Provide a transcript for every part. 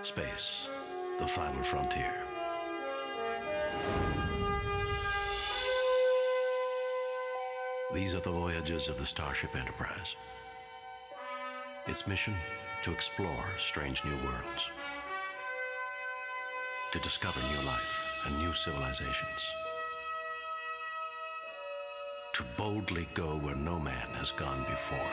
Space, the final frontier. These are the voyages of the Starship Enterprise. Its mission, to explore strange new worlds, to discover new life and new civilizations, to boldly go where no man has gone before.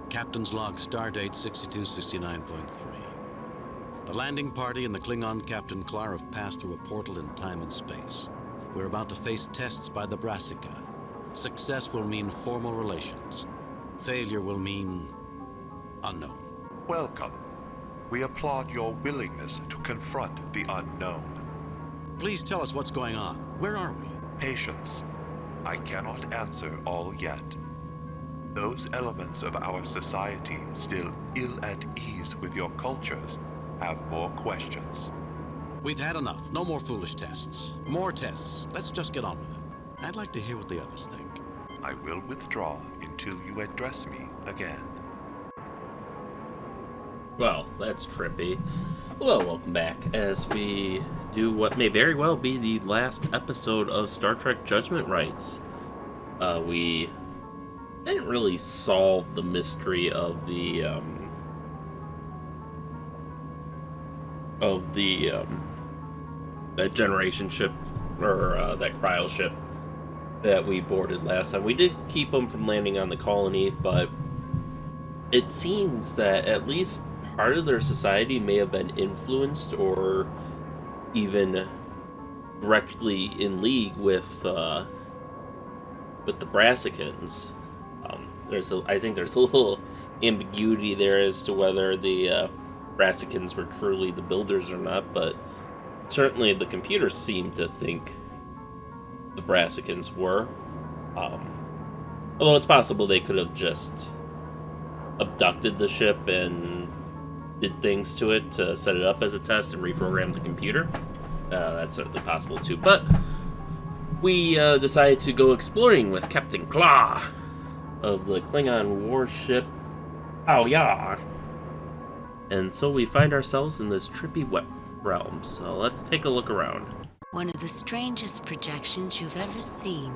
Captain's log, stardate 6269.3. The landing party and the Klingon Captain Klarr have passed through a portal in time and space. We're about to face tests by the Brassica. Success will mean formal relations. Failure will mean unknown. Welcome. We applaud your willingness to confront the unknown. Please tell us what's going on. Where are we? Patience. I cannot answer all yet. Those elements of our society still ill at ease with your cultures have more questions. We've had enough. No more foolish tests. More tests. Let's just get on with it. I'd like to hear what the others think. I will withdraw until you address me again. Well, that's trippy. Hello, welcome back as we do what may very well be the last episode of Star Trek Judgement Rites. We didn't really solve the mystery of that generation ship, or that cryo ship that we boarded last time. We did keep them from landing on the colony, but it seems that at least part of their society may have been influenced or even directly in league with the Brassicans. I think there's a little ambiguity there as to whether the Brassicans were truly the builders or not, but certainly the computers seem to think the Brassicans were. Although it's possible they could have just abducted the ship and did things to it to set it up as a test and reprogrammed the computer. That's certainly possible too. But we decided to go exploring with Captain Klarr of the Klingon warship Voyages. And so we find ourselves in this trippy wet realm. So let's take a look around. One of the strangest projections you've ever seen.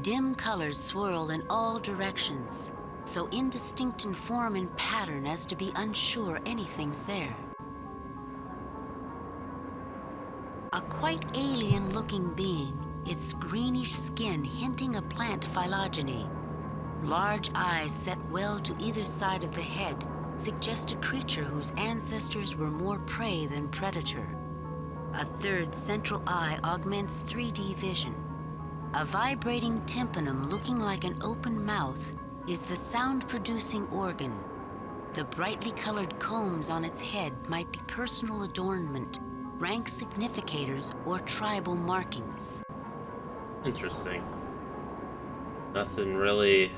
Dim colors swirl in all directions, so indistinct in form and pattern as to be unsure anything's there. A quite alien-looking being, its greenish skin hinting a plant phylogeny. Large eyes set well to either side of the head suggest a creature whose ancestors were more prey than predator. A third central eye augments 3D vision. A vibrating tympanum looking like an open mouth is the sound-producing organ. The brightly colored combs on its head might be personal adornment, rank significators, or tribal markings. Interesting. Nothing really.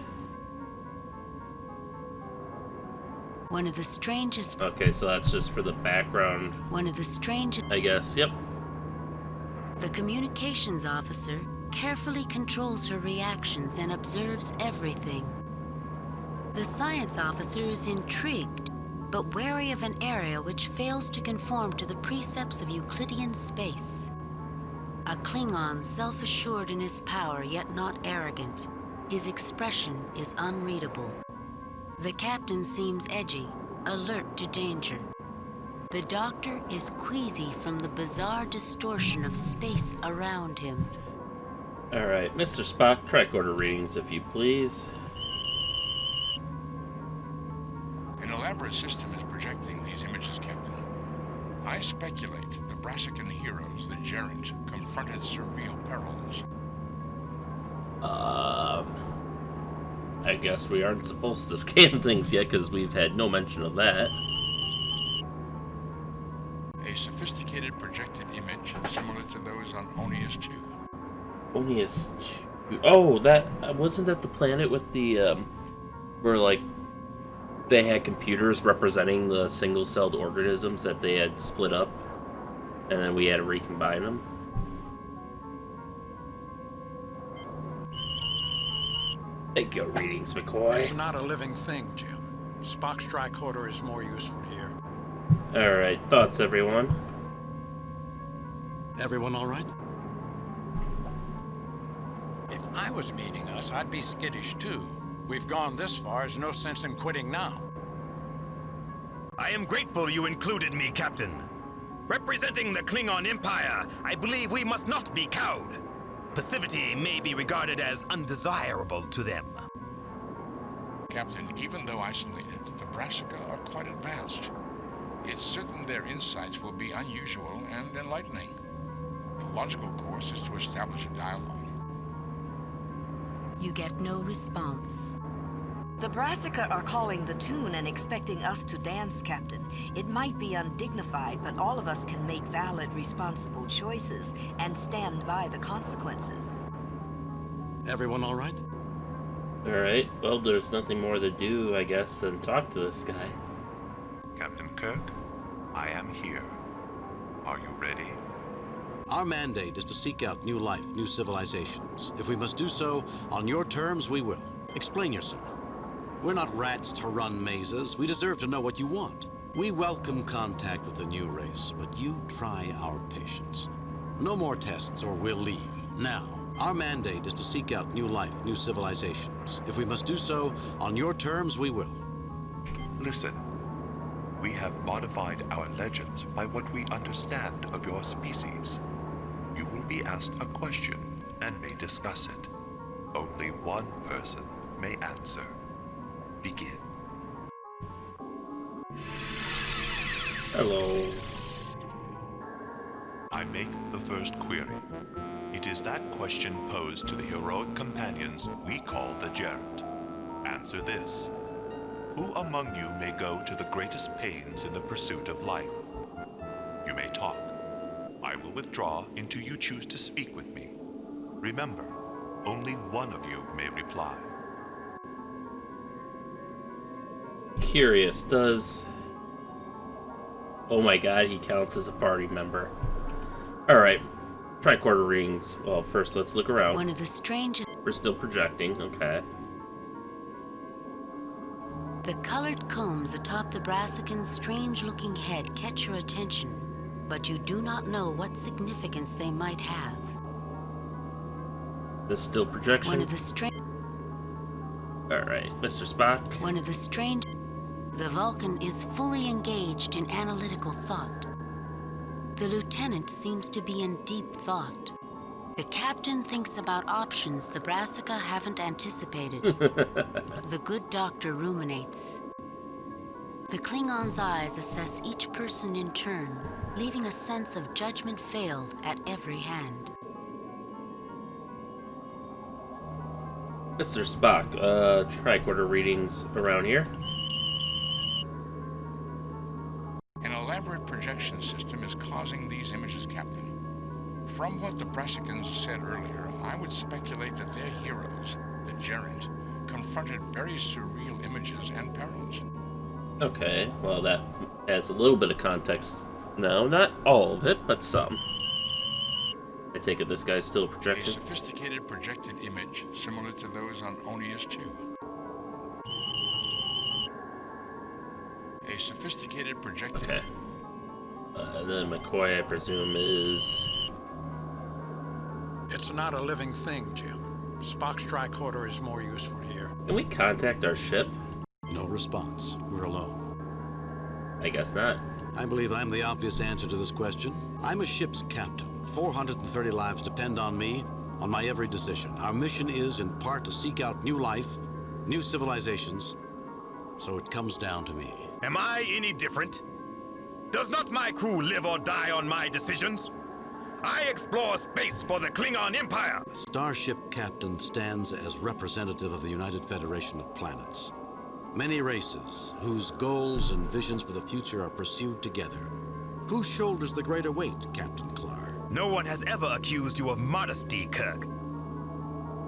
One of the strangest... Okay, so that's just for the background. One of the strangest... I guess, yep. The communications officer carefully controls her reactions and observes everything. The science officer is intrigued, but wary of an area which fails to conform to the precepts of Euclidean space. A Klingon self-assured in his power, yet not arrogant. His expression is unreadable. The captain seems edgy, alert to danger. The doctor is queasy from the bizarre distortion of space around him. Alright, Mr. Spock, track order readings if you please. An elaborate system is projecting these images, Captain. I speculate the Brassican heroes, the Gerent, confronted surreal perils. guess we aren't supposed to scan things yet because we've had no mention of that. A sophisticated projected image similar to those on Onius 2. Onius 2. Oh, that wasn't that the planet with the where like they had computers representing the single-celled organisms that they had split up, and then we had to recombine them. Thank you, readings, McCoy. It's not a living thing, Jim. Spock's tricorder is more useful here. Alright, thoughts, everyone? Everyone all right? If I was meeting us, I'd be skittish too. We've gone this far, there's no sense in quitting now. I am grateful you included me, Captain. Representing the Klingon Empire, I believe we must not be cowed. Passivity may be regarded as undesirable to them. Captain, even though isolated, the Brassica are quite advanced. It's certain their insights will be unusual and enlightening. The logical course is to establish a dialogue. You get no response. The Brassica are calling the tune and expecting us to dance, Captain. It might be undignified, but all of us can make valid, responsible choices and stand by the consequences. Everyone all right? Alright, well, there's nothing more to do, I guess, than talk to this guy. Captain Kirk, I am here. Are you ready? Our mandate is to seek out new life, new civilizations. If we must do so, on your terms, we will. Explain yourself. We're not rats to run mazes. We deserve to know what you want. We welcome contact with the new race, but you try our patience. No more tests or we'll leave. Now, our mandate is to seek out new life, new civilizations. If we must do so, on your terms, we will. Listen. We have modified our legends by what we understand of your species. You will be asked a question and may discuss it. Only one person may answer. Begin. Hello. I make the first query. It is that question posed to the heroic companions we call the Gerent. Answer this. Who among you may go to the greatest pains in the pursuit of life? You may talk. I will withdraw until you choose to speak with me. Remember, only one of you may reply. Curious, does... Oh my god, he counts as a party member. Alright, tricorder readings. Well, first let's look around. One of the strangest... We're still projecting, okay. The colored combs atop the Brassican's strange-looking head catch your attention, but you do not know what significance they might have. This still projection? One of the strange... Alright, Mr. Spock. One of the strange... The Vulcan is fully engaged in analytical thought. The lieutenant seems to be in deep thought. The captain thinks about options the Brassica haven't anticipated. The good doctor ruminates. The Klingon's eyes assess each person in turn, leaving a sense of judgment failed at every hand. Mr. Spock, tricorder readings around here. An elaborate projection system is causing these images, Captain. From what the Brassicans said earlier, I would speculate that their heroes, the Gerent, confronted very surreal images and perils. Okay, well that adds a little bit of context. No, not all of it, but some. I take it this guy's still A projected? sophisticated projected image similar to those on Onius 2. A sophisticated projected... Okay. Then McCoy, I presume, is... It's not a living thing, Jim. Spock's tricorder is more useful here. Can we contact our ship? No response. We're alone. I guess not. I believe I'm the obvious answer to this question. I'm a ship's captain. 430 lives depend on me, on my every decision. Our mission is, in part, to seek out new life, new civilizations, so it comes down to me. Am I any different? Does not my crew live or die on my decisions? I explore space for the Klingon Empire! The starship captain stands as representative of the United Federation of Planets. Many races, whose goals and visions for the future are pursued together. Who shoulders the greater weight, Captain Klarr? No one has ever accused you of modesty, Kirk.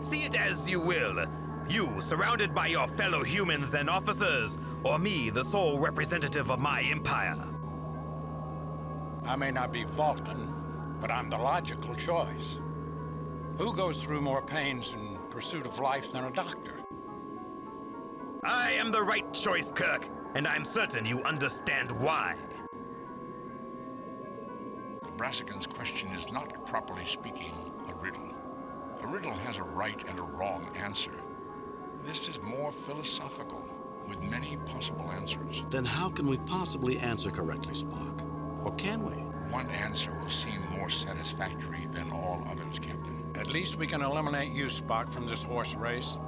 See it as you will. You, surrounded by your fellow humans and officers, or me, the sole representative of my empire. I may not be Vulcan, but I'm the logical choice. Who goes through more pains in pursuit of life than a doctor? I am the right choice, Kirk, and I'm certain you understand why. The Brassicans' question is not, properly speaking, a riddle. A riddle has a right and a wrong answer. This is more philosophical, with many possible answers. Then how can we possibly answer correctly, Spock? Or can we? One answer will seem more satisfactory than all others, Captain. At least we can eliminate you, Spock, from this horse race.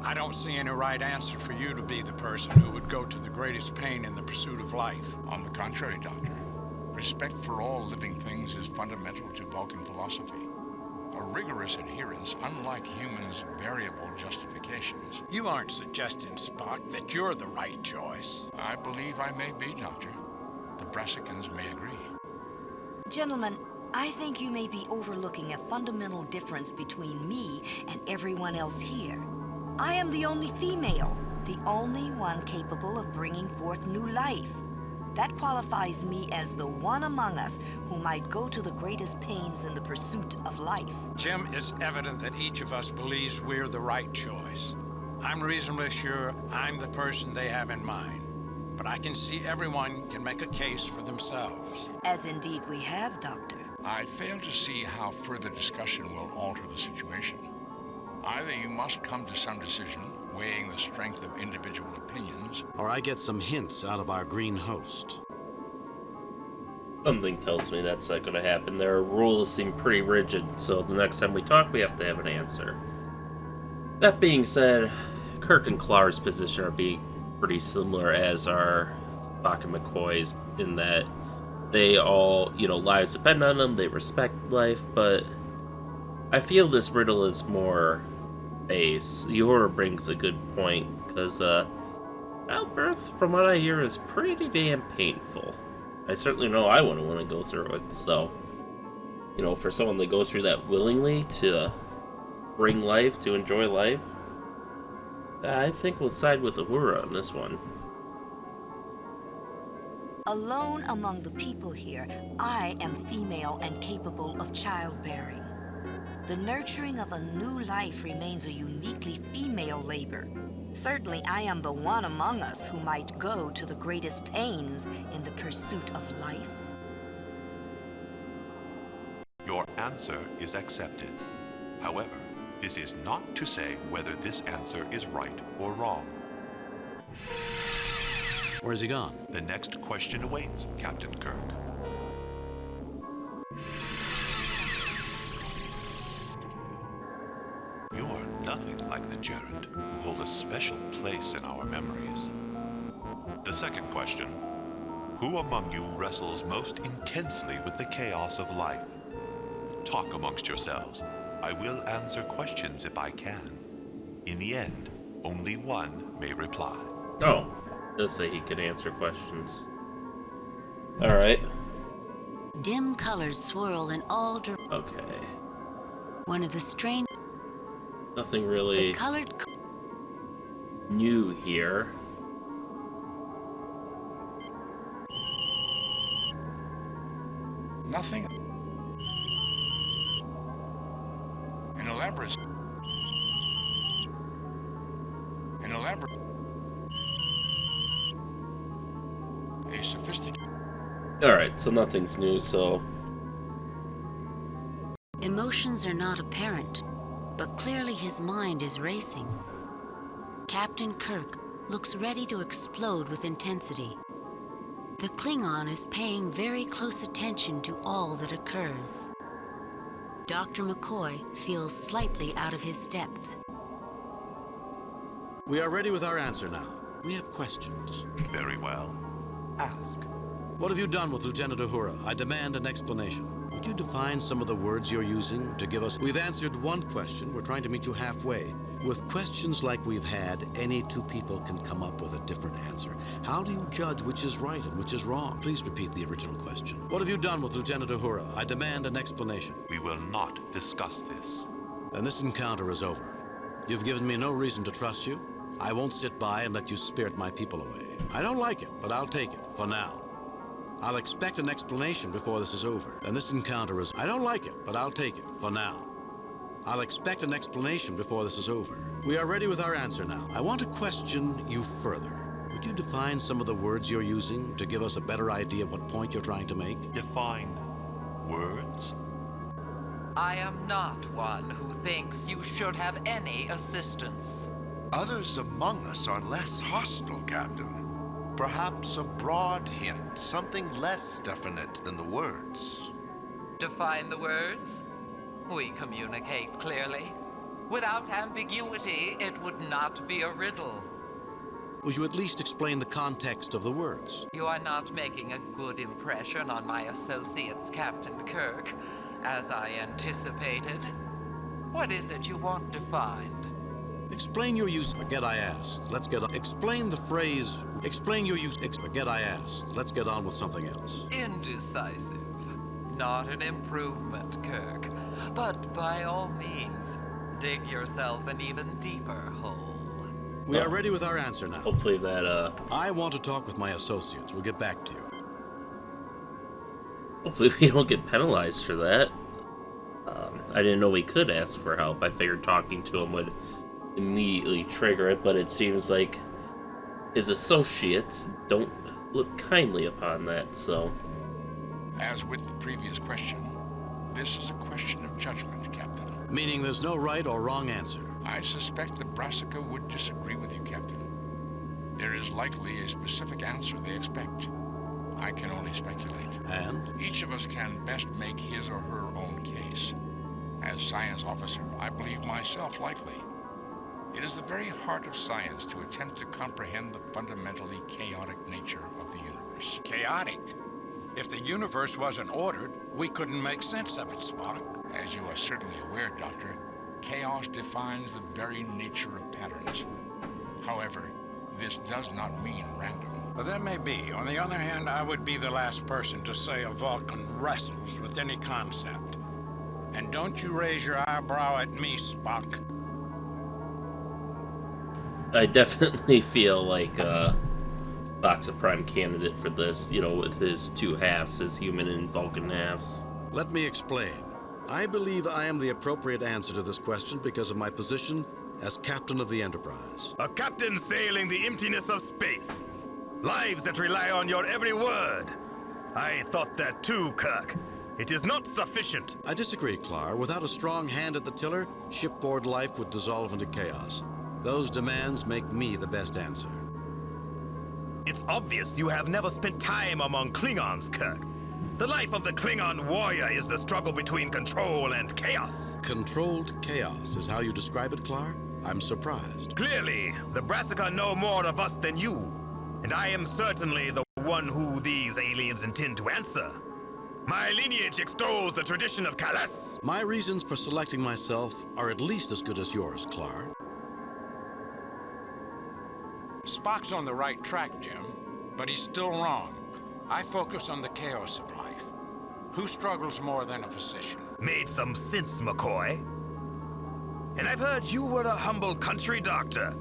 I don't see any right answer for you to be the person who would go to the greatest pain in the pursuit of life. On the contrary, Doctor, respect for all living things is fundamental to Vulcan philosophy. A rigorous adherence, unlike humans' variable justifications. You aren't suggesting, Spock, that you're the right choice. I believe I may be, Doctor. The Brassicans may agree. Gentlemen, I think you may be overlooking a fundamental difference between me and everyone else here. I am the only female, the only one capable of bringing forth new life. That qualifies me as the one among us who might go to the greatest pains in the pursuit of life. Jim, it's evident that each of us believes we're the right choice. I'm reasonably sure I'm the person they have in mind. But I can see everyone can make a case for themselves. As indeed we have, Doctor. I fail to see how further discussion will alter the situation. Either you must come to some decision, weighing the strength of individual opinions, Or I get some hints out of our green host. Something tells me that's not going to happen. Their rules seem pretty rigid, so the next time we talk, we have to have an answer. That being said, Kirk and Klarr's position are being pretty similar as are Spock and McCoy's, in that they all, lives depend on them, they respect life, but I feel this riddle is more base. Uhura brings a good point, because childbirth, from what I hear, is pretty damn painful. I certainly know I wouldn't want to go through it, so, for someone to go through that willingly to bring life, to enjoy life, I think we'll side with Uhura on this one. Alone among the people here, I am female and capable of childbearing. The nurturing of a new life remains a uniquely female labor. Certainly, I am the one among us who might go to the greatest pains in the pursuit of life. Your answer is accepted. However, this is not to say whether this answer is right or wrong. Where's he gone? The next question awaits, Captain Kirk. You're nothing like the Gerund, who hold a special place in our memories. The second question: who among you wrestles most intensely with the chaos of life? Talk amongst yourselves. I will answer questions if I can. In the end, only one may reply. Oh, does say he can answer questions. Alright. Dim colors swirl in all directions. Okay. One of the strange... Nothing really The colored... new here. Nothing. An elaborate. A sophisticated. Alright, so nothing's new, so... Emotions are not apparent, but clearly his mind is racing. Captain Kirk looks ready to explode with intensity. The Klingon is paying very close attention to all that occurs. Dr. McCoy feels slightly out of his depth. We are ready with our answer now. We have questions. Very well. Ask. What have you done with Lieutenant Uhura? I demand an explanation. Would you define some of the words you're using to give us... We've answered one question. We're trying to meet you halfway. With questions like we've had, any two people can come up with a different answer. How do you judge which is right and which is wrong? Please repeat the original question. What have you done with Lieutenant Uhura? I demand an explanation. We will not discuss this. Then this encounter is over. You've given me no reason to trust you. I won't sit by and let you spirit my people away. I don't like it, but I'll take it, for now. I'll expect an explanation before this is over. And this encounter is... I don't like it, but I'll take it, for now. I'll expect an explanation before this is over. We are ready with our answer now. I want to question you further. Would you define some of the words you're using to give us a better idea what point you're trying to make? Define words? I am not one who thinks you should have any assistance. Others among us are less hostile, Captain. Perhaps a broad hint, something less definite than the words. Define the words? We communicate clearly. Without ambiguity, it would not be a riddle. Would you at least explain the context of the words? You are not making a good impression on my associates, Captain Kirk, as I anticipated. What is it you want defined? Explain your use. Forget I asked. Let's get on. Explain the phrase. Explain your use. Forget I asked. Let's get on with something else. Indecisive. Not an improvement, Kirk. But by all means, dig yourself an even deeper hole. We are ready with our answer now. Hopefully that, I want to talk with my associates. We'll get back to you. hopefully we don't get penalized for that. I didn't know we could ask for help. I figured talking to him would immediately trigger it, but it seems like his associates don't look kindly upon that, so... As with the previous question, this is a question of judgment, Captain. Meaning there's no right or wrong answer. I suspect the Brassica would disagree with you, Captain. There is likely a specific answer they expect. I can only speculate. And? Each of us can best make his or her own case. As science officer, I believe myself likely. It is the very heart of science to attempt to comprehend the fundamentally chaotic nature of the universe. Chaotic? If the universe wasn't ordered, we couldn't make sense of it, Spock. As you are certainly aware, Doctor, chaos defines the very nature of patterns. However, this does not mean random. Well, that may be. On the other hand, I would be the last person to say a Vulcan wrestles with any concept. And don't you raise your eyebrow at me, Spock. I definitely feel like Spock's a prime candidate for this, you know, with his two halves, his human and Vulcan halves. Let me explain. I believe I am the appropriate answer to this question because of my position as captain of the Enterprise. A captain sailing the emptiness of space. Lives that rely on your every word. I thought that too, Kirk. It is not sufficient. I disagree, Klarr. Without a strong hand at the tiller, shipboard life would dissolve into chaos. Those demands make me the best answer. It's obvious you have never spent time among Klingons, Kirk. The life of the Klingon warrior is the struggle between control and chaos. Controlled chaos is how you describe it, Klarr? I'm surprised. Clearly, the Brassica know more of us than you, and I am certainly the one who these aliens intend to answer. My lineage extols the tradition of Kalas. My reasons for selecting myself are at least as good as yours, Klarr. Spock's on the right track, Jim, but he's still wrong. I focus on the chaos of life. Who struggles more than a physician? Made some sense, McCoy. And I've heard you were a humble country doctor.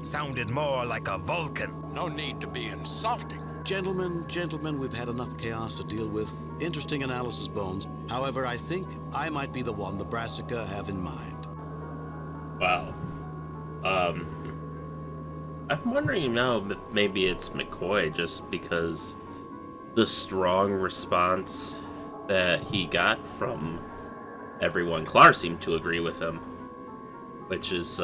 Sounded more like a Vulcan. No need to be insulting. Gentlemen, we've had enough chaos to deal with. Interesting analysis, Bones. However, I think I might be the one the Brassica have in mind. Wow. I'm wondering now if maybe it's McCoy, just because the strong response that he got from everyone. Klarr seemed to agree with him, which is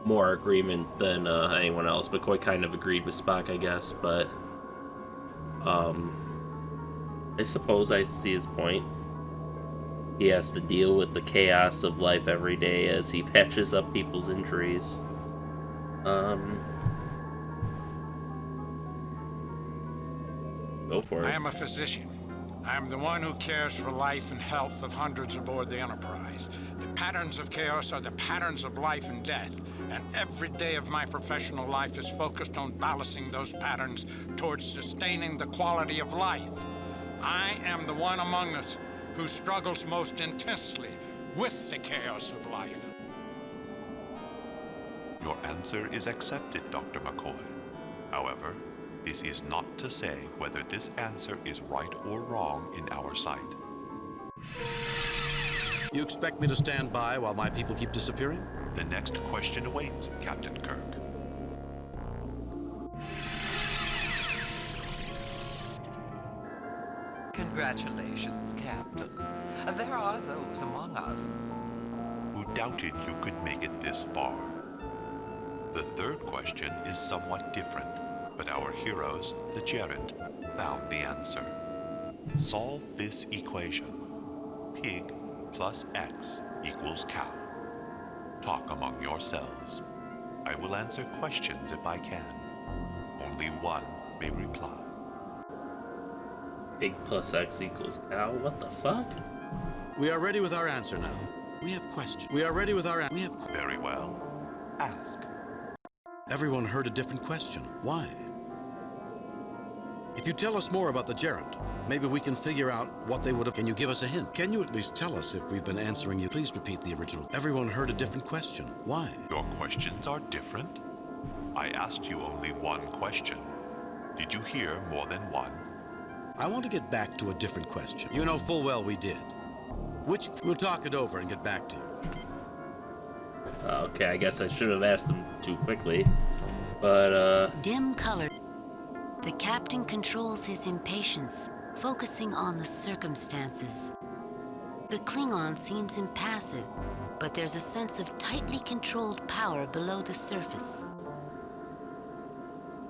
more agreement than anyone else. McCoy kind of agreed with Spock, I guess, but I suppose I see his point. He has to deal with the chaos of life every day as he patches up people's injuries. Go for it. I am a physician. I am the one who cares for life and health of hundreds aboard the Enterprise. The patterns of chaos are the patterns of life and death, and every day of my professional life is focused on balancing those patterns towards sustaining the quality of life. I am the one among us who struggles most intensely with the chaos of life. Your answer is accepted, Dr. McCoy. However, this is not to say whether this answer is right or wrong in our sight. You expect me to stand by while my people keep disappearing? The next question awaits, Captain Kirk. Congratulations, Captain. There are those among us Who doubted you could make it this far? The third question is somewhat different, but our heroes, the Gerent, found the answer. Solve this equation. Pig plus X equals cow. Talk among yourselves. I will answer questions if I can. Only one may reply. Pig plus X equals cow? What the fuck? We are ready with our answer now. We have questions. We are ready with our we have Very well. Ask. Everyone heard a different question. Why? If you tell us more about the Gerent, maybe we can figure out what they would have. Can you give us a hint? Can you at least tell us if we've been answering you? Please repeat the original. Everyone heard a different question. Why? Your questions are different? I asked you only one question. Did you hear more than one? I want to get back to a different question. You know full well we did. We'll talk it over and get back to you. Okay, I guess I should have asked them too quickly. But, Dim colored. The captain controls his impatience, focusing on the circumstances. The Klingon seems impassive, but there's a sense of tightly controlled power below the surface.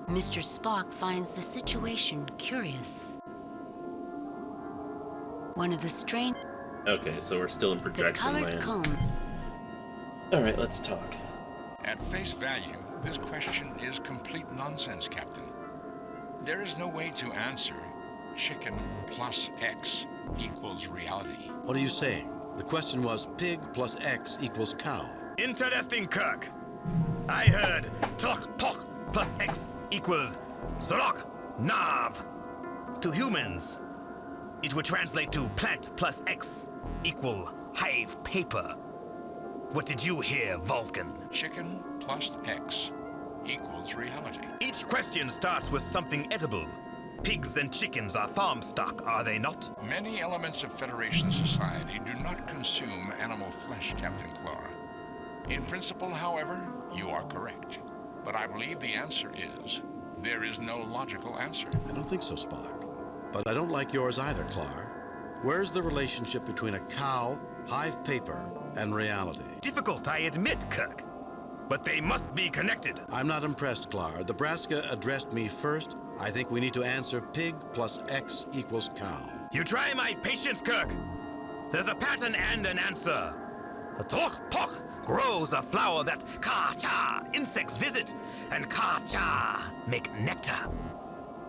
Mr. Spock finds the situation curious. One of the strange... okay, so we're still in The projection colored land. comb. Alright, let's talk. At face value, this question is complete nonsense, Captain. There is no way to answer chicken plus X equals reality. What are you saying? The question was pig plus X equals cow. Interesting, Kirk. I heard Tlok Pok plus X equals Zrok Nav. To humans, it would translate to plant plus X equal hive paper. What did you hear, Vulcan? Chicken plus X equals reality. Each question starts with something edible. Pigs and chickens are farm stock, are they not? Many elements of Federation society do not consume animal flesh, Captain Klarr. In principle, however, you are correct. But I believe the answer is, there is no logical answer. I don't think so, Spock. But I don't like yours either, Klarr. Where's the relationship between a cow, hive paper, and reality? Difficult, I admit, Kirk. But they must be connected. I'm not impressed, Klarr. The Brassica addressed me first. I think we need to answer pig plus X equals cow. You try my patience, Kirk. There's a pattern and an answer. A Tlok Pok grows a flower that Ka-Cha insects visit, and Ka-Cha make nectar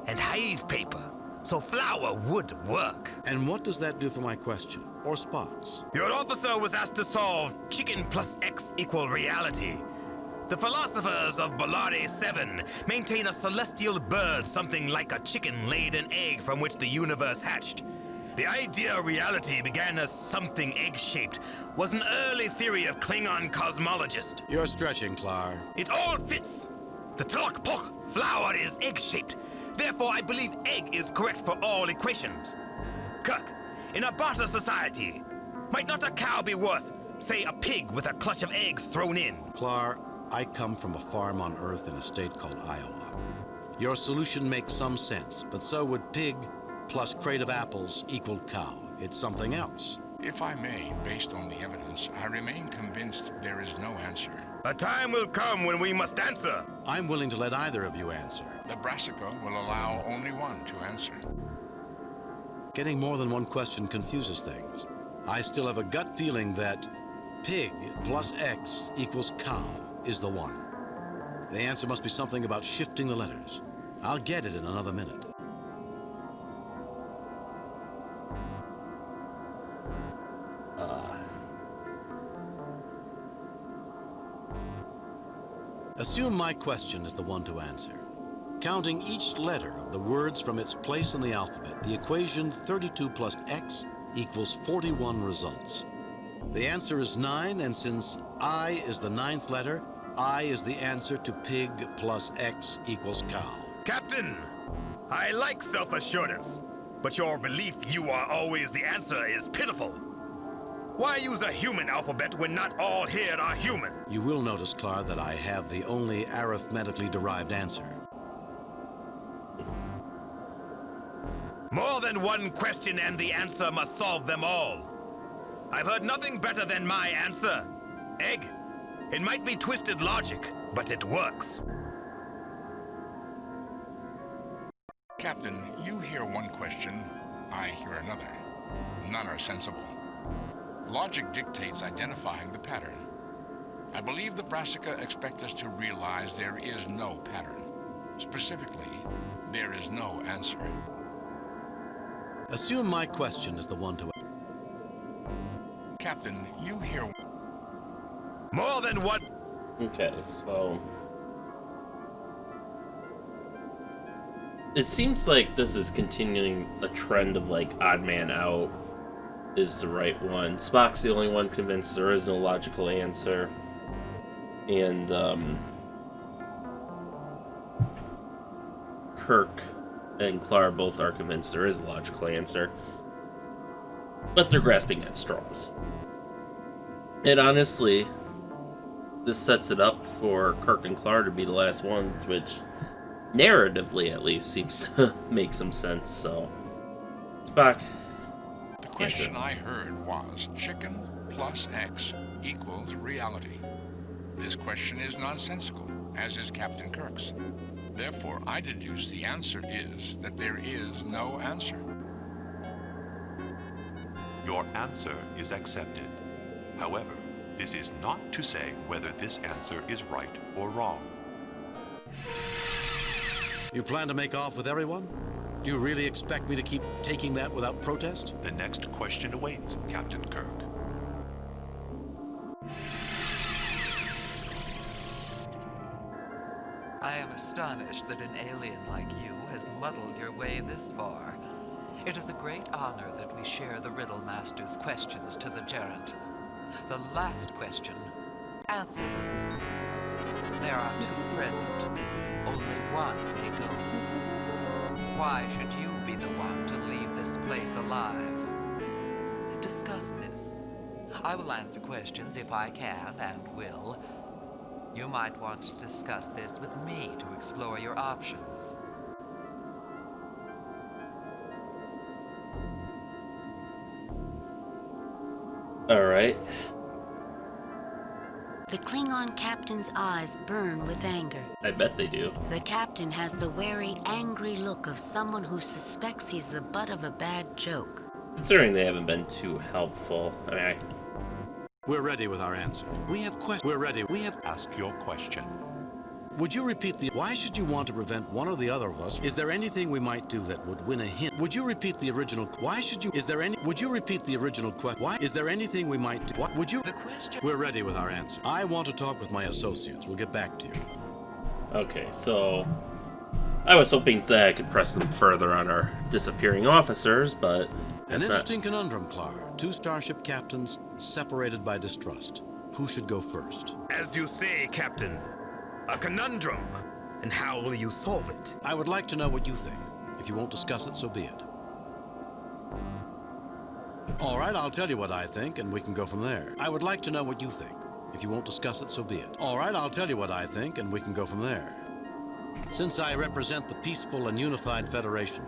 and hive paper. So flour would work. And what does that do for my question? Or Spock's? Your officer was asked to solve chicken plus X equal reality. The philosophers of Ballari 7 maintain a celestial bird, something like a chicken, laid an egg from which the universe hatched. The idea of reality began as something egg-shaped, was an early theory of Klingon cosmologists. You're stretching, Klarr. It all fits. The Tlok Pok flower is egg-shaped. Therefore, I believe egg is correct for all equations. Kirk, in a barter society, might not a cow be worth, say, a pig with a clutch of eggs thrown in? Klarr, I come from a farm on Earth in a state called Iowa. Your solution makes some sense, but so would pig plus crate of apples equal cow. It's something else. If I may, based on the evidence, I remain convinced there is no answer. A time will come when we must answer. I'm willing to let either of you answer. The Brassica will allow only one to answer. Getting more than one question confuses things. I still have a gut feeling that pig plus X equals cow is the one. The answer must be something about shifting the letters. I'll get it in another minute. Assume my question is the one to answer. Counting each letter of the words from its place in the alphabet, the equation 32 plus x equals 41 results. The answer is 9, and since I is the 9th letter, I is the answer to pig plus x equals cow. Captain, I like self-assurance, but your belief you are always the answer is pitiful. Why use a human alphabet when not all here are human? You will notice, Klarr, that I have the only arithmetically derived answer. More than one question and the answer must solve them all. I've heard nothing better than my answer. Egg. It might be twisted logic, but it works. Captain, you hear one question, I hear another. None are sensible. Logic dictates identifying the pattern. I believe the Brassica expect us to realize there is no pattern. Specifically, there is no answer. Assume my question is the one to... Captain, you hear... More than one... Okay, so... It seems like this is continuing a trend of, like, odd man out is the right one. Spock's the only one convinced there is no logical answer. And, Kirk and Klarr both are convinced there is a logical answer. But they're grasping at straws. And honestly, this sets it up for Kirk and Klarr to be the last ones, which, narratively at least, seems to make some sense, so... Spock. The question I heard was, chicken plus X equals reality. This question is nonsensical, as is Captain Kirk's. Therefore, I deduce the answer is that there is no answer. Your answer is accepted. However, this is not to say whether this answer is right or wrong. You plan to make off with everyone? Do you really expect me to keep taking that without protest? The next question awaits, Captain Kirk. I am astonished that an alien like you has muddled your way this far. It is a great honor that we share the Riddle Master's questions to the Gerent. The last question. Answer this. There are two present. Only one may go. Why should you be the one to leave this place alive? Discuss this. I will answer questions if I can and will. You might want to discuss this with me to explore your options. All right. The Klingon captain's eyes burn with anger. I bet they do. The captain has the wary, angry look of someone who suspects he's the butt of a bad joke. Considering they haven't been too helpful. I mean, We're ready with our answer. We have questions. We're ready. We have... Ask your question. Would you repeat the... Why should you want to prevent one or the other of us? Is there anything we might do that would win a hint? Would you repeat the original... Why should you... Is there any... Would you repeat the original question? Why? Is there anything we might do? What? Would you... The question... We're ready with our answer. I want to talk with my associates. We'll get back to you. okay, so... I was hoping that I could press them further on our disappearing officers, but... An interesting conundrum, Klarr. Two starship captains separated by distrust. Who should go first? As you say, Captain, a conundrum. And how will you solve it? I would like to know what you think. If you won't discuss it, so be it. All right, I'll tell you what I think, and we can go from there. I would like to know what you think. If you won't discuss it, so be it. All right, I'll tell you what I think, and we can go from there. Since I represent the peaceful and unified Federation,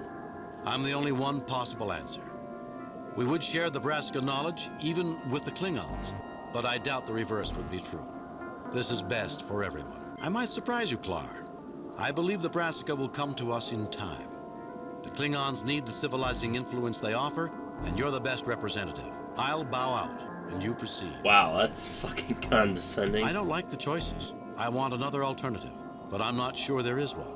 I'm the only one possible answer. We would share the Brassica knowledge, even with the Klingons, but I doubt the reverse would be true. This is best for everyone. I might surprise you, Klarr. I believe the Brassica will come to us in time. The Klingons need the civilizing influence they offer, and you're the best representative. I'll bow out, and you proceed. Wow, that's fucking condescending. I don't like the choices. I want another alternative, but I'm not sure there is one.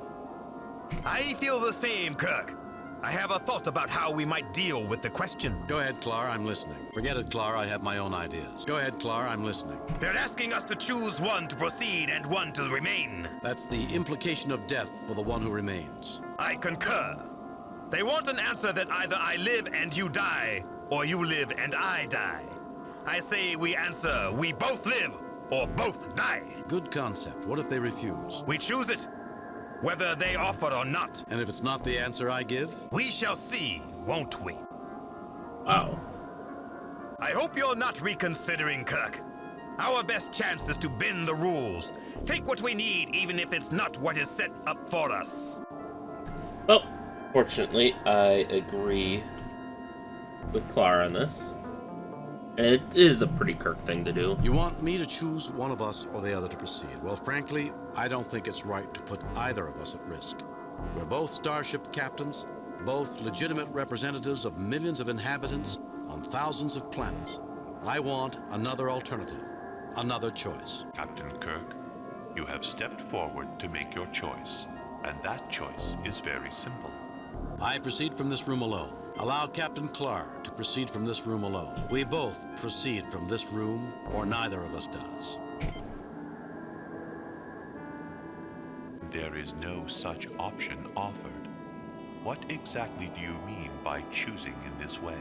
I feel the same, Kirk. I have a thought about how we might deal with the question. Go ahead, Klarr, I'm listening. Forget it, Klarr, I have my own ideas. Go ahead, Klarr, I'm listening. They're asking us to choose one to proceed and one to remain. That's the implication of death for the one who remains. I concur. They want an answer that either I live and you die, or you live and I die. I say we answer, we both live, or both die. Good concept. What if they refuse? We choose it, whether they offer or not. And if it's not the answer I give? We shall see, won't we? Wow. I hope you're not reconsidering, Kirk. Our best chance is to bend the rules. Take what we need, even if it's not what is set up for us. Well, fortunately, I agree with Klarr on this. And it is a pretty Kirk thing to do. You want me to choose one of us or the other to proceed? Well, frankly, I don't think it's right to put either of us at risk. We're both starship captains, both legitimate representatives of millions of inhabitants on thousands of planets. I want another alternative, another choice. Captain Kirk, you have stepped forward to make your choice, and that choice is very simple. I proceed from this room alone. Allow Captain Klarr to proceed from this room alone. We both proceed from this room, or neither of us does. There is no such option offered. What exactly do you mean by choosing in this way?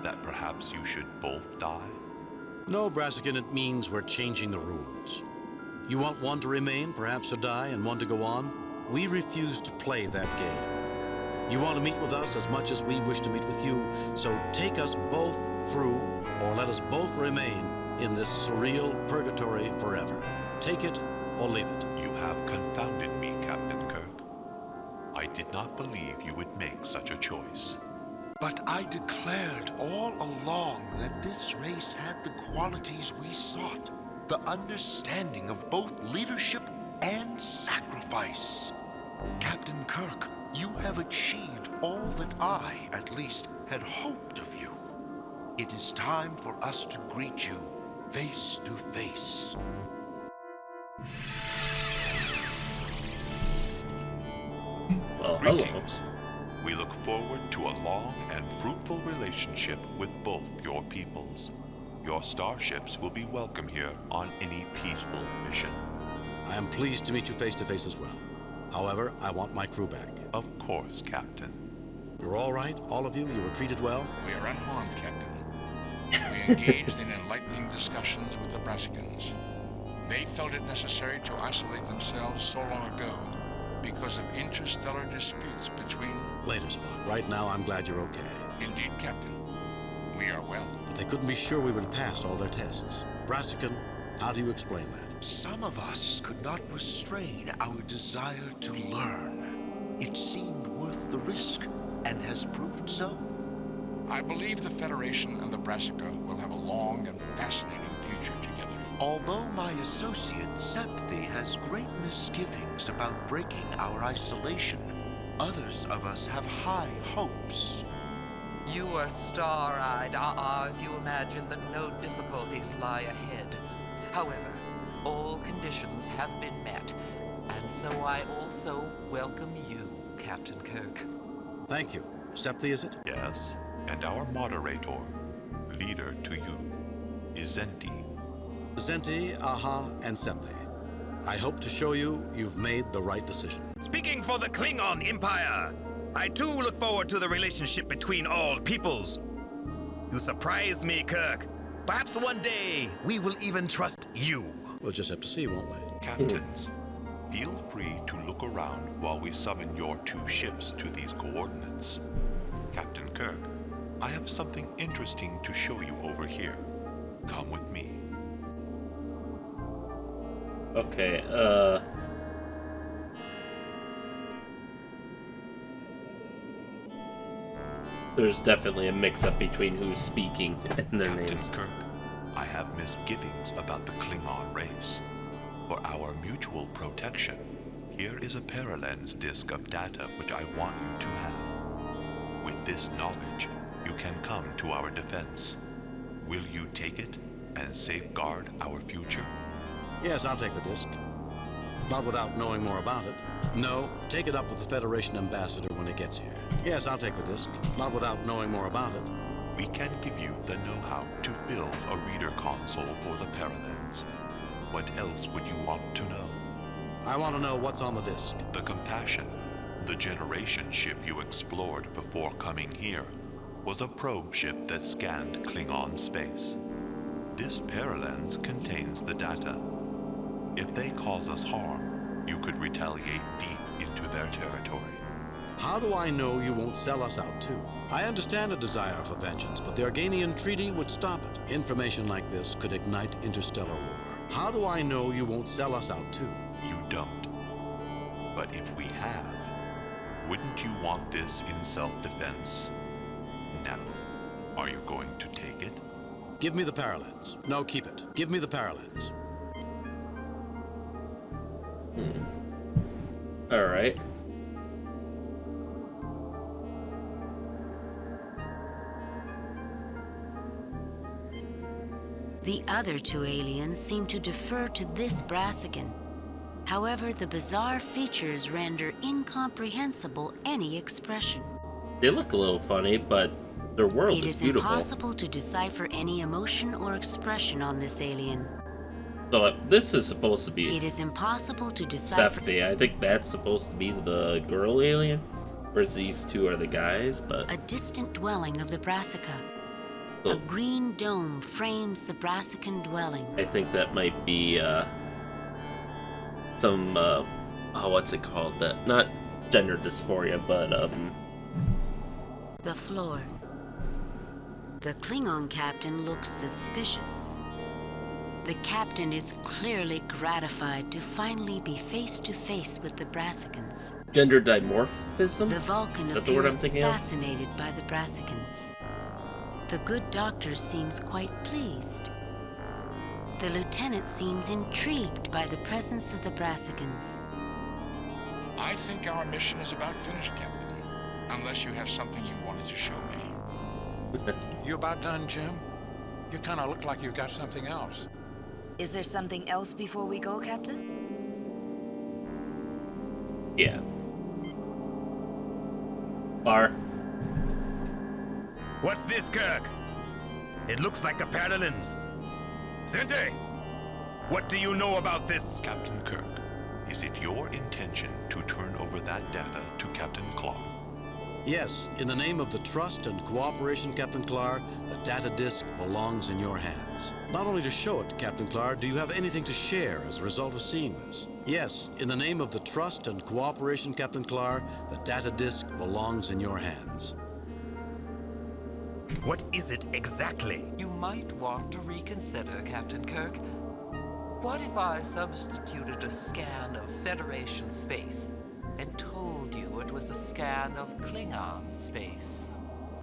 That perhaps you should both die? No, Brassican, it means we're changing the rules. You want one to remain, perhaps to die, and one to go on? We refuse to play that game. You want to meet with us as much as we wish to meet with you, so take us both through, or let us both remain in this surreal purgatory forever. Take it or leave it. You have confounded me, Captain Kirk. I did not believe you would make such a choice. But I declared all along that this race had the qualities we sought. The understanding of both leadership and sacrifice. Captain Kirk, you have achieved all that I, at least, had hoped of you. It is time for us to greet you face to face. Well, hello. Greetings. We look forward to a long and fruitful relationship with both your peoples. Your starships will be welcome here on any peaceful mission. I am pleased to meet you face to face as well. However, I want my crew back. Of course, Captain. You're all right, all of you? You were treated well? We are unharmed, Captain. We engaged in enlightening discussions with the Brassicans. They felt it necessary to isolate themselves so long ago because of interstellar disputes between... Later, Spock. Right now, I'm glad you're okay. Indeed, Captain. We are well. But they couldn't be sure we would have passed all their tests. Brassican, how do you explain that? Some of us could not restrain our desire to learn. It seemed worth the risk, and has proved so. I believe the Federation and the Brassica will have a long and fascinating future together. Although my associate Septhi has great misgivings about breaking our isolation, others of us have high hopes. You are star-eyed, if you imagine that no difficulties lie ahead. However, all conditions have been met, and so I also welcome you, Captain Kirk. Thank you. Septhi, is it? Yes, and our moderator, leader to you, is Zenti. Zenti, Aha, and Septhi. I hope to show you you've made the right decision. Speaking for the Klingon Empire, I too look forward to the relationship between all peoples. You surprise me, Kirk. Perhaps one day we will even trust you. We'll just have to see, won't we? Captains, feel free to look around while we summon your two ships to these coordinates. Captain Kirk, I have something interesting to show you over here. Come with me. Okay, there's definitely a mix-up between who's speaking and their Captain names. Kirk, I have misgivings about the Klingon race. For our mutual protection, here is a Paralens disk of data which I want you to have. With this knowledge, you can come to our defense. Will you take it and safeguard our future? Yes, I'll take the disc. Not without knowing more about it. No, take it up with the Federation ambassador when it gets here. Yes, I'll take the disc. Not without knowing more about it. We can give you the know-how to build a reader console for the Paralens. What else would you want to know? I want to know what's on the disc. The Compassion, the generation ship you explored before coming here, was a probe ship that scanned Klingon space. This Paralens contains the data. If they cause us harm, you could retaliate deep into their territory. How do I know you won't sell us out too? I understand a desire for vengeance, but the Organian Treaty would stop it. Information like this could ignite interstellar war. How do I know you won't sell us out too? You don't. But if we have, wouldn't you want this in self-defense? Now, are you going to take it? Give me the Paralens. No, keep it. Give me the Paralens. All right. The other two aliens seem to defer to this Brassican. However, the bizarre features render incomprehensible any expression. They look a little funny, but their world It is is beautiful. impossible to decipher any emotion or expression on this alien. So this is supposed to be It is impossible to decipher. Septhi. I think that's supposed to be the girl alien, whereas these two are the guys. But A distant dwelling of the Brassica. Oh. A green dome frames the Brassican dwelling. I think that might be some what's it called? That not gender dysphoria, but The floor. The Klingon captain looks suspicious. The captain is clearly gratified to finally be face to face with the Brassicans. gender dimorphism. The Vulcan Is that the word I'm appears thinking of? fascinated by the Brassicans. The good doctor seems quite pleased. The lieutenant seems intrigued by the presence of the Brassicans. I think our mission is about finished, Captain. Unless you have something you wanted to show me. You about done, Jim? You kind of look like you got something else. Is there something else before we go, Captain? Yeah. Klarr. What's this, Kirk? It looks like a Paralens. Zente, what do you know about this? Captain Kirk, is it your intention to turn over that data to Captain Klarr? Yes, in the name of the trust and cooperation, Captain Klarr, the data disk belongs in your hands. Not only to show it, Captain Klarr, do you have anything to share as a result of seeing this? Yes, in the name of the trust and cooperation, Captain Klarr, the data disk belongs in your hands. What is it exactly? You might want to reconsider, Captain Kirk. What if I substituted a scan of Federation space and told you it was a scan of Klingon space?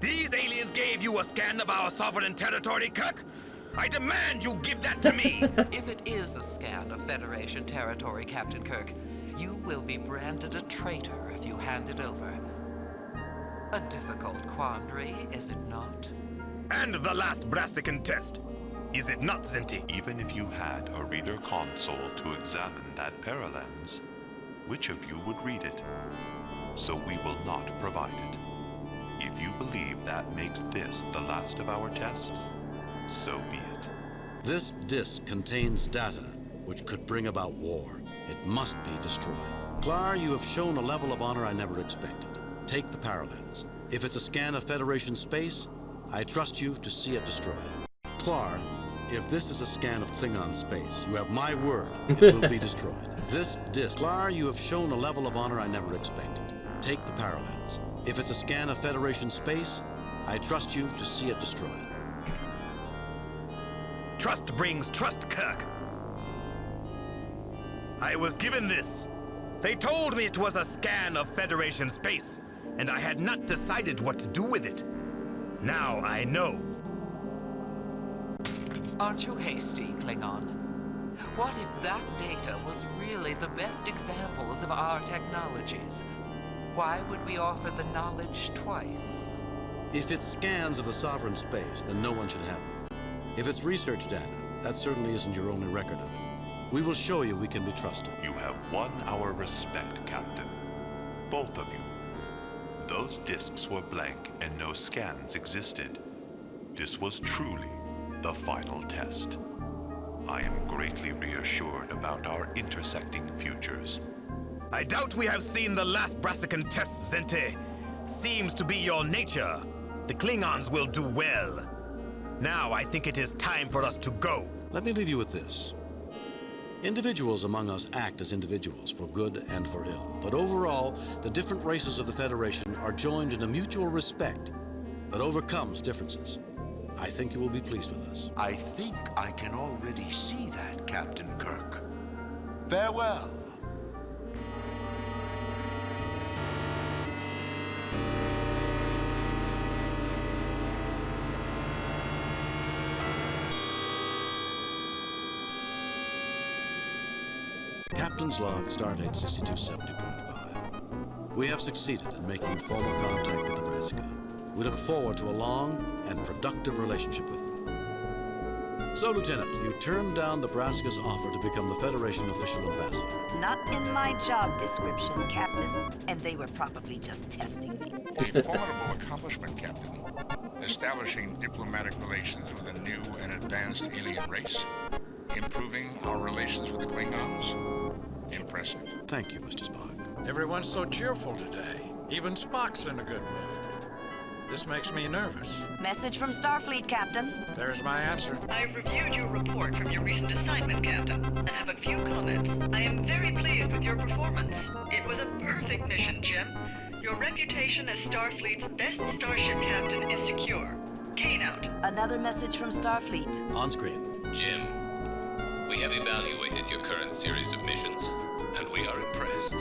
These aliens gave you a scan of our sovereign territory, Kirk? I demand you give that to me! If it is a scan of Federation territory, Captain Kirk, you will be branded a traitor if you hand it over. A difficult quandary, is it not? And the last Brassican test. Is it not, Zente? Even if you had a reader console to examine that Paralens, which of you would read it? So we will not provide it. If you believe that makes this the last of our tests, so be it. This disk contains data which could bring about war. It must be destroyed. Klarr, you have shown a level of honor I never expected. Take the Paralens. If it's a scan of Federation space, I trust you to see it destroyed. Klarr, if this is a scan of Klingon space, you have my word, it will be destroyed. This disk, Klarr, you have shown a level of honor I never expected. Take the Paralens. If it's a scan of Federation space, I trust you to see it destroyed. Trust brings trust, Kirk. I was given this. They told me it was a scan of Federation space, and I had not decided what to do with it. Now I know. Aren't you hasty, Klingon? What if that data was really the best examples of our technologies? Why would we offer the knowledge twice? If it's scans of the sovereign space, then no one should have them. If it's research data, that certainly isn't your only record of it. We will show you we can be trusted. You have won our respect, Captain. Both of you. Those discs were blank and no scans existed. This was truly the final test. I am greatly reassured about our intersecting futures. I doubt we have seen the last Brassican test, Zente. Seems to be your nature. The Klingons will do well. Now I think it is time for us to go. Let me leave you with this. Individuals among us act as individuals, for good and for ill. But overall, the different races of the Federation are joined in a mutual respect that overcomes differences. I think you will be pleased with us. I think I can already see that, Captain Kirk. Farewell. Captain's log, stardate 6270.5. We have succeeded in making formal contact with the Brassica. We look forward to a long and productive relationship with them. So, Lieutenant, you turned down the Brassica's offer to become the Federation official ambassador. Not in my job description, Captain. And they were probably just testing me. A formidable accomplishment, Captain. Establishing diplomatic relations with a new and advanced alien race. Improving our relations with the Klingons. Impressive. Thank you, Mr. Spock. Everyone's so cheerful today. Even Spock's in a good mood. This makes me nervous. Message from Starfleet, Captain. There's my answer. I've reviewed your report from your recent assignment, Captain. I have a few comments. I am very pleased with your performance. It was a perfect mission, Jim. Your reputation as Starfleet's best starship captain is secure. Kane out. Another message from Starfleet. On screen. Jim, we have evaluated your current series of missions, and we are impressed.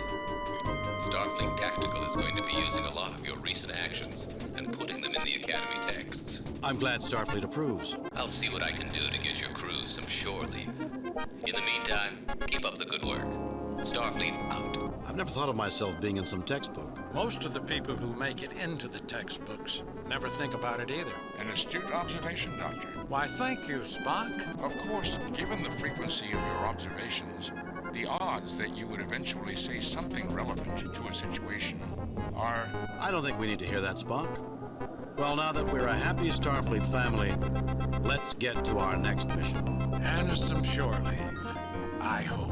Starfleet Tactical is going to be using a lot of your recent actions and putting them in the Academy texts. I'm glad Starfleet approves. I'll see what I can do to get your crew some shore leave. In the meantime, keep up the good work. Starfleet out. I've never thought of myself being in some textbook. Most of the people who make it into the textbooks never think about it either. An astute observation, Doctor. Why, thank you, Spock. Of course, given the frequency of your observations, the odds that you would eventually say something relevant to a situation are... I don't think we need to hear that, Spock. Well, now that we're a happy Starfleet family, let's get to our next mission. And some shore leave, I hope.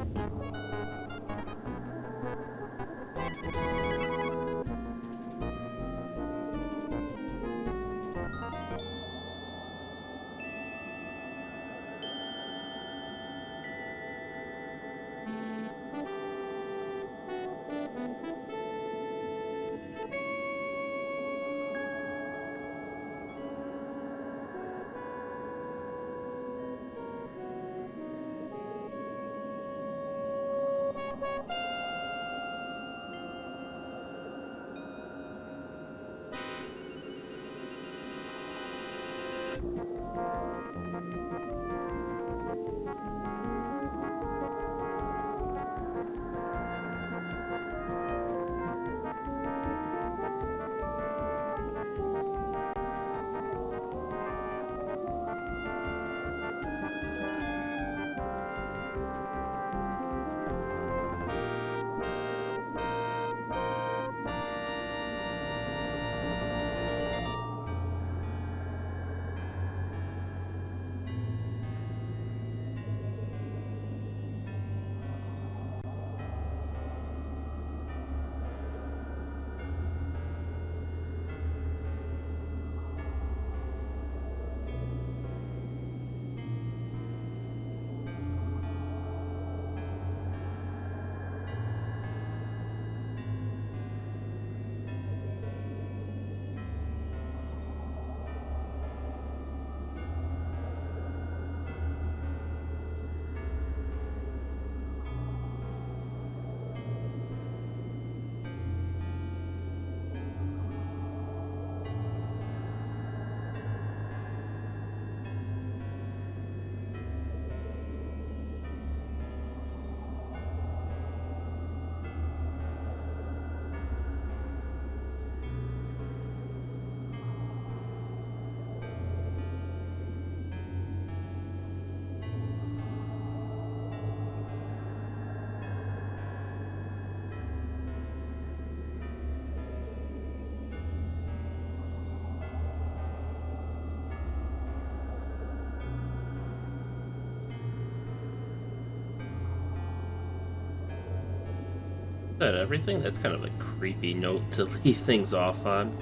But everything, that's kind of a creepy note to leave things off on.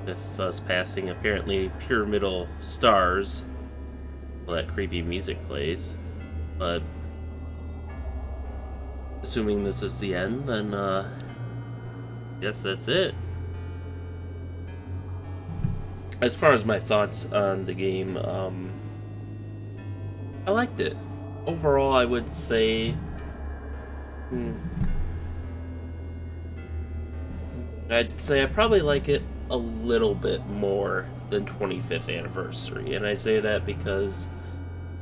With us passing apparently pyramidal stars. Well, that creepy music plays. But assuming this is the end, then guess that's it. As far as my thoughts on the game, I liked it. Overall, I would say I'd say I probably like it a little bit more than 25th Anniversary, and I say that because,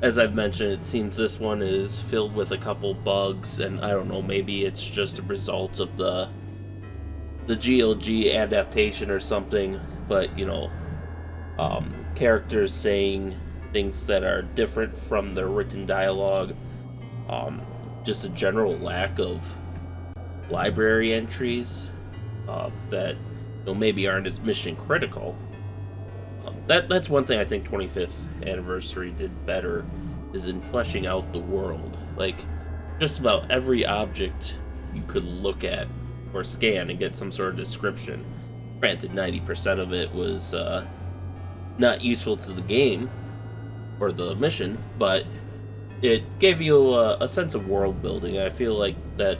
as I've mentioned, it seems this one is filled with a couple bugs, and I don't know, maybe it's just a result of the GLG adaptation or something, but, you know, characters saying things that are different from the written dialogue, just a general lack of library entries that, you know, maybe aren't as mission critical. That's one thing I think 25th Anniversary did better, is in fleshing out the world. Like, just about every object you could look at or scan and get some sort of description. Granted, 90% of it was not useful to the game or the mission, but it gave you a sense of world building. I feel like that.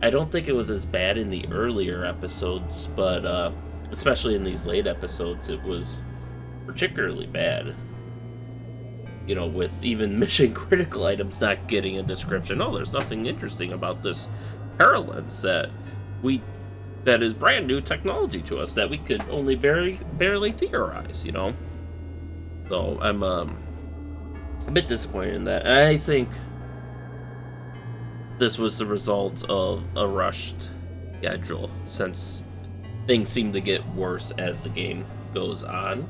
I don't think it was as bad in the earlier episodes, but especially in these late episodes, it was particularly bad. You know, with even mission critical items not getting a description. Oh, there's nothing interesting about this paralens that is brand new technology to us that we could only barely theorize, you know? So I'm a bit disappointed in that. I think this was the result of a rushed schedule, since things seem to get worse as the game goes on.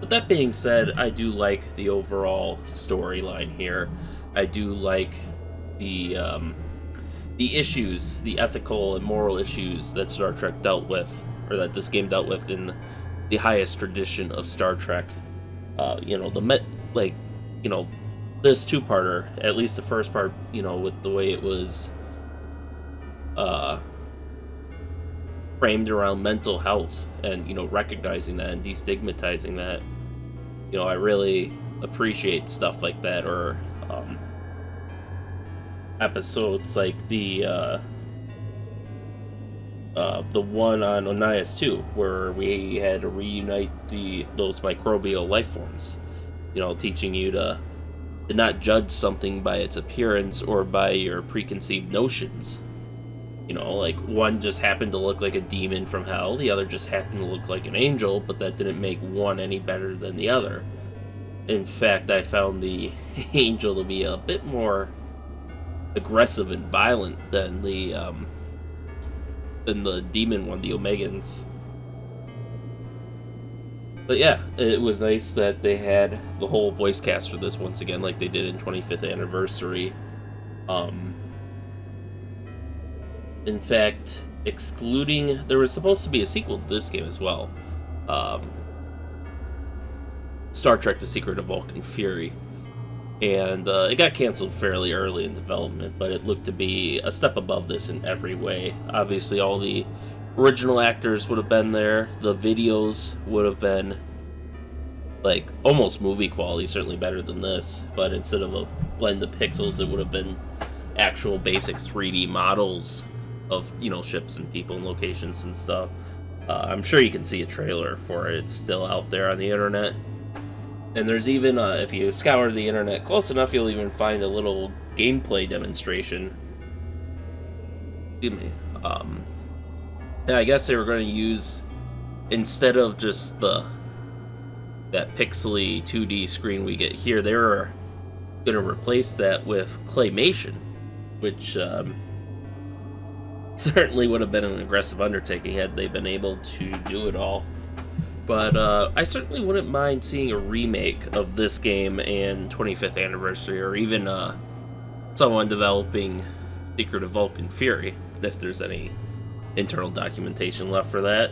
But that being said, I do like the overall storyline here. I do like the issues, the ethical and moral issues that Star Trek dealt with, or that this game dealt with in the highest tradition of Star Trek. You know, this two-parter, at least the first part, you know, with the way it was framed around mental health and, you know, recognizing that and destigmatizing that. You know, I really appreciate stuff like that, or episodes like the one on Onias 2, where we had to reunite those microbial life forms. You know, teaching you to not judge something by its appearance or by your preconceived notions. You know, like, one just happened to look like a demon from hell, the other just happened to look like an angel, but that didn't make one any better than the other. In fact, I found the angel to be a bit more aggressive and violent than the demon one, the Omegans. But yeah, it was nice that they had the whole voice cast for this once again, like they did in 25th Anniversary. In fact, excluding... There was supposed to be a sequel to this game as well. Star Trek The Secret of Vulcan Fury. And it got canceled fairly early in development, but it looked to be a step above this in every way. Obviously, all the original actors would have been there. The videos would have been, like, almost movie quality, certainly better than this. But instead of a blend of pixels, it would have been actual basic 3D models of, you know, ships and people and locations and stuff. I'm sure you can see a trailer for it. It's still out there on the internet. And there's even, if you scour the internet close enough, you'll even find a little gameplay demonstration. Excuse me. And I guess they were going to use, instead of just that pixely 2D screen we get here, they were going to replace that with claymation, which certainly would have been an aggressive undertaking had they been able to do it all. But I certainly wouldn't mind seeing a remake of this game and 25th Anniversary, or even someone developing Secret of Vulcan Fury, if there's any internal documentation left for that.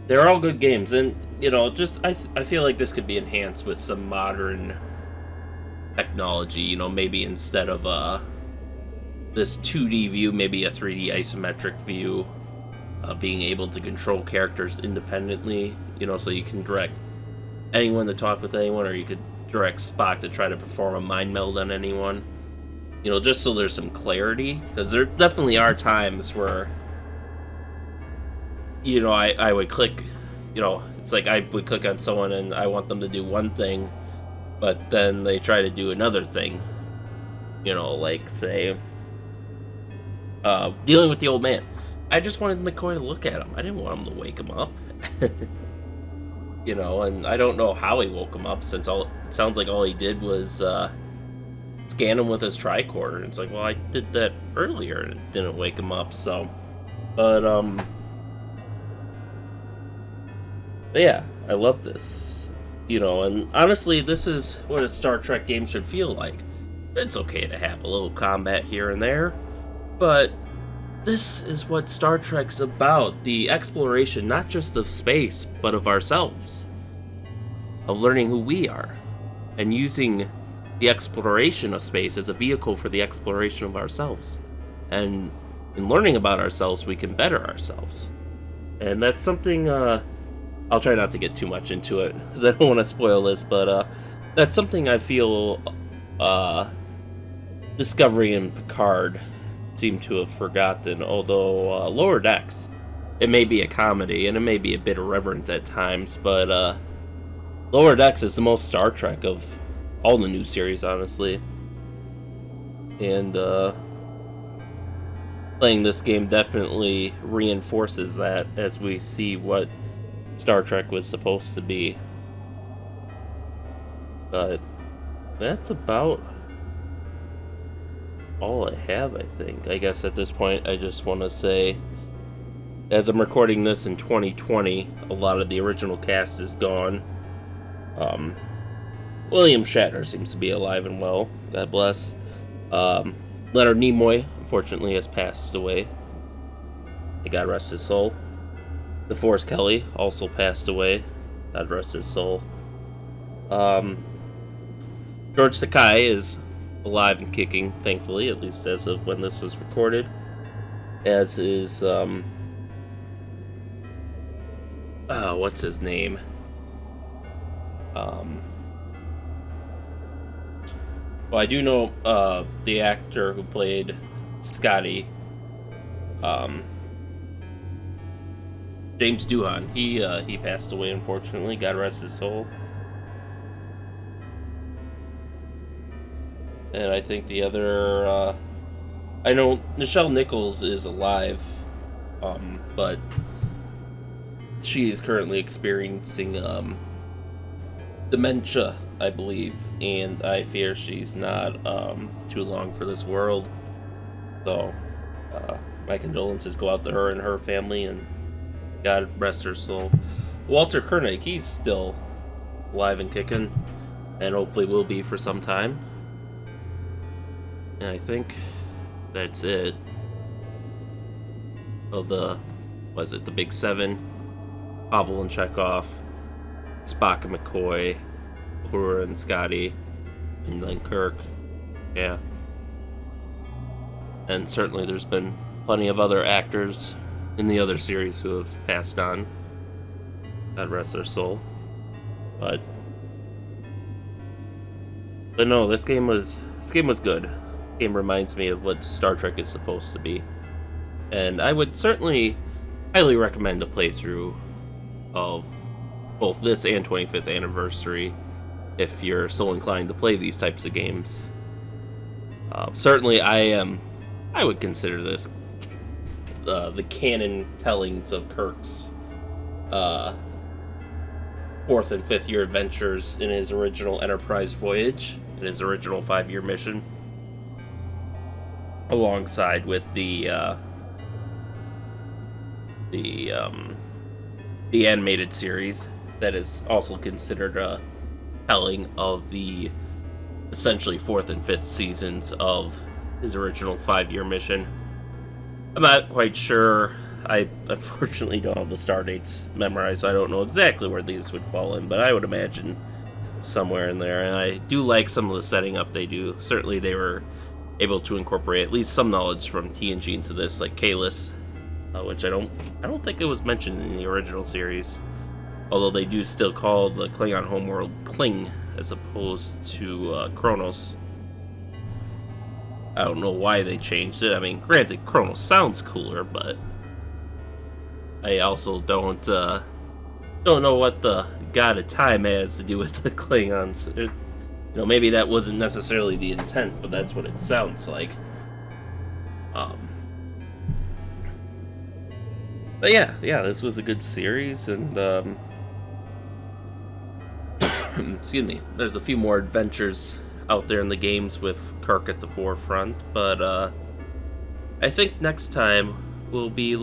They're all good games, and, you know, just I feel like this could be enhanced with some modern technology. You know, maybe instead of this 2D view, maybe a 3D isometric view, being able to control characters independently, so you can direct anyone to talk with anyone, or you could direct Spock to try to perform a mind meld on anyone, just so there's some clarity, because there definitely are times where, I would click, it's like I would click on someone and I want them to do one thing, but then they try to do another thing, like, say, dealing with the old man. I just wanted McCoy to look at him. I didn't want him to wake him up. And I don't know how he woke him up, since it sounds like all he did was scan him with his tricorder. And it's like, well, I did that earlier and it didn't wake him up, so. But yeah, I love this. And honestly, this is what a Star Trek game should feel like. It's okay to have a little combat here and there, but this is what Star Trek's about. The exploration, not just of space, but of ourselves. Of learning who we are. And using the exploration of space as a vehicle for the exploration of ourselves. And in learning about ourselves, we can better ourselves. And that's something, I'll try not to get too much into it, because I don't want to spoil this, but that's something I feel Discovery and Picard seem to have forgotten, although Lower Decks, it may be a comedy, and it may be a bit irreverent at times, but Lower Decks is the most Star Trek of all the new series, honestly. And playing this game definitely reinforces that, as we see what Star Trek was supposed to be. But that's about all I have, I think. I guess at this point, I just want to say, as I'm recording this in 2020, a lot of the original cast is gone. William Shatner seems to be alive and well, God bless. Leonard Nimoy, unfortunately, has passed away. May God rest his soul. DeForest Kelly also passed away. God rest his soul. George Takei is alive and kicking, thankfully, at least as of when this was recorded. As is, what's his name? Well, I do know, the actor who played Scotty, James Doohan. He passed away, unfortunately. God rest his soul. And I think the other, I know Nichelle Nichols is alive, but she is currently experiencing, dementia, I believe, and I fear she's not, too long for this world. So, my condolences go out to her and her family, and God rest her soul. Walter Koenig, he's still alive and kicking, and hopefully will be for some time. And I think that's it. Of the, the Big Seven? Pavel and Chekhov, Spock and McCoy, Uhura and Scotty, and then Kirk. Yeah. And certainly there's been plenty of other actors in the other series who have passed on. God rest their soul. But no, this game was good. This game reminds me of what Star Trek is supposed to be. And I would certainly highly recommend a playthrough of both this and 25th Anniversary if you're so inclined to play these types of games. Certainly I would consider this the canon tellings of Kirk's 4th and 5th year adventures in his original Enterprise voyage, in his original 5-year mission, alongside with the animated series that is also considered a telling of the essentially 4th and 5th seasons of his original 5-year mission. I'm not quite sure. I unfortunately don't have the star dates memorized, so I don't know exactly where these would fall in, but I would imagine somewhere in there. And I do like some of the setting up they do. Certainly they were able to incorporate at least some knowledge from TNG into this, like Kalis, which I don't think it was mentioned in the original series. Although they do still call the Klingon homeworld Kling as opposed to Kronos. I don't know why they changed it. I mean, granted, Kronos sounds cooler, but I also don't know what the God of Time has to do with the Klingons. Maybe that wasn't necessarily the intent, but that's what it sounds like. But yeah, this was a good series, and excuse me. There's a few more adventures out there in the games with Kirk at the forefront, but I think next time we'll be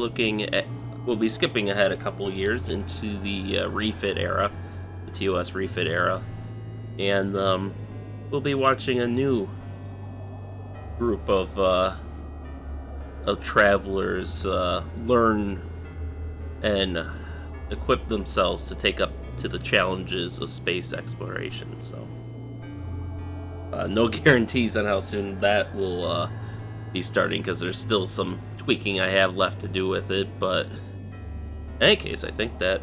skipping ahead a couple years into the refit era, the TOS refit era, and we'll be watching a new group of travelers learn and equip themselves to take up to the challenges of space exploration. So no guarantees on how soon that will be starting, because there's still some tweaking I have left to do with it, but in any case, I think that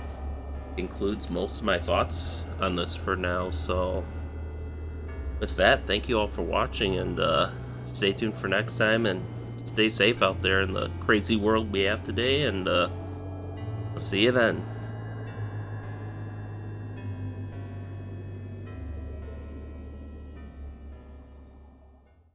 includes most of my thoughts on this for now. So with that, thank you all for watching, and stay tuned for next time, and stay safe out there in the crazy world we have today, and I'll see you then.